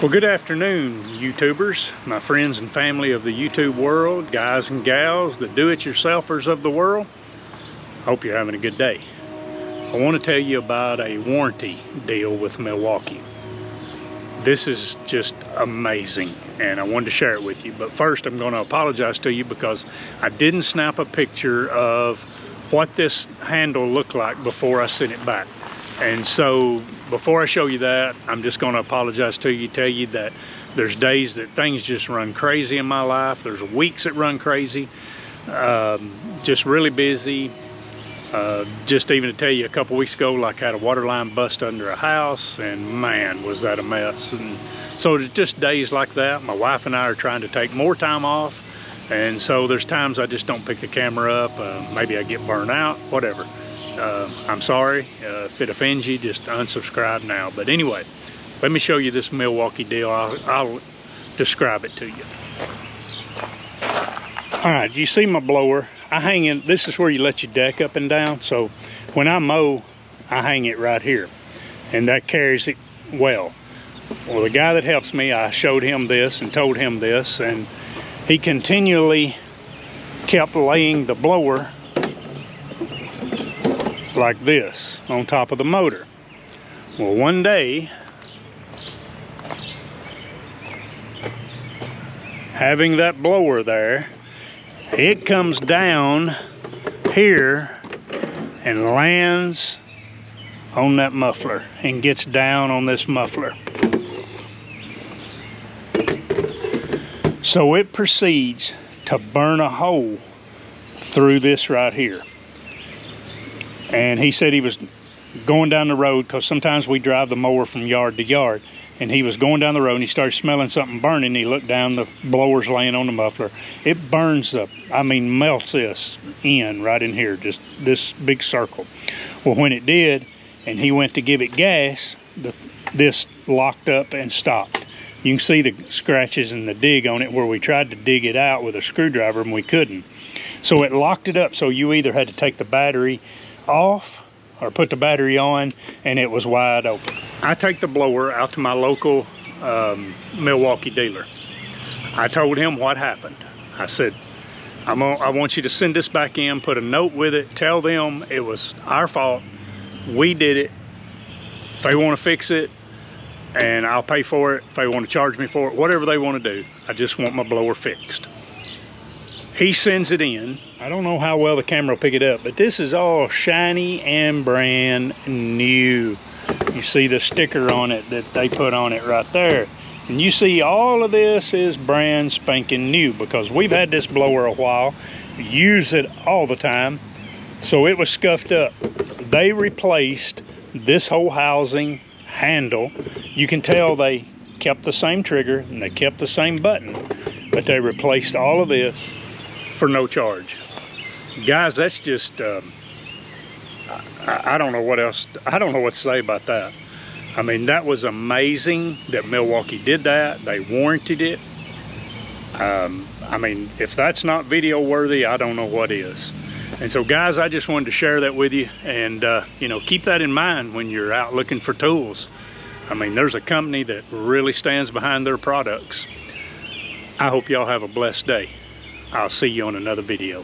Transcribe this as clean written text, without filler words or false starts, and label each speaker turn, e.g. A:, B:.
A: Well, good afternoon, YouTubers, my friends and family of the YouTube world, guys and gals, the do-it-yourselfers of the world. Hope you're having a good day. I want to tell you about a warranty deal with Milwaukee. This is just amazing, and I wanted to share it with you. But first, I'm going to apologize to you because I didn't snap a picture of what this handle looked like before I sent it back. And so before I show you that, I'm just going to apologize to you, tell you that there's days that things just run crazy in my life. There's weeks that run crazy, just really busy. Just even to tell you, a couple weeks ago, like I had a water line bust under a house, and man, was that a mess. And so it's just days like that. My wife and I are trying to take more time off, and so there's times I just don't pick the camera up. Maybe I get burnt out, whatever. I'm sorry if it offends you, just unsubscribe now. But anyway, let me show you this Milwaukee deal. I'll describe it to you. All right, you see my blower? I hang in, this is where you let your deck up and down. So when I mow, I hang it right here, and that carries it well. Well, the guy that helps me, I showed him this and told him this, and he continually kept laying the blower like this on top of the motor. Well, one day, having that blower there, it comes down here and lands on that muffler and gets down on this muffler. So it proceeds to burn a hole through this right here. And he said he was going down the road, because sometimes we drive the mower from yard to yard, and he was going down the road and he started smelling something burning. He looked down, the blower's laying on the muffler. It burns up, I mean melts this in right in here, just this big circle. Well, when it did and he went to give it gas, this locked up and stopped. You can see the scratches and the dig on it where we tried to dig it out with a screwdriver and we couldn't. So it locked it up, so you either had to take the battery off or put the battery on, and it was wide open. I take the blower out to my local Milwaukee dealer. I told him what happened. I said, I want you to send this back in, put a note with it, tell them it was our fault, we did it. If they want to fix it, and I'll pay for it. If they want to charge me for it, whatever they want to do, I just want my blower fixed. He sends it in. I don't know how well the camera will pick it up, but this is all shiny and brand new. You see the sticker on it that they put on it right there. And you see all of this is brand spanking new, because we've had this blower a while, use it all the time. So it was scuffed up. They replaced this whole housing handle. You can tell they kept the same trigger and they kept the same button, but they replaced all of this for no charge. Guys, that's just I don't know what else, I don't know what to say about that. I mean, that was amazing that Milwaukee did that. They warranted it. I mean, if that's not video worthy, I don't know what is. And so guys, I just wanted to share that with you, and you know, keep that in mind when you're out looking for tools. I mean, there's a company that really stands behind their products. I hope y'all have a blessed day. I'll see you on another video.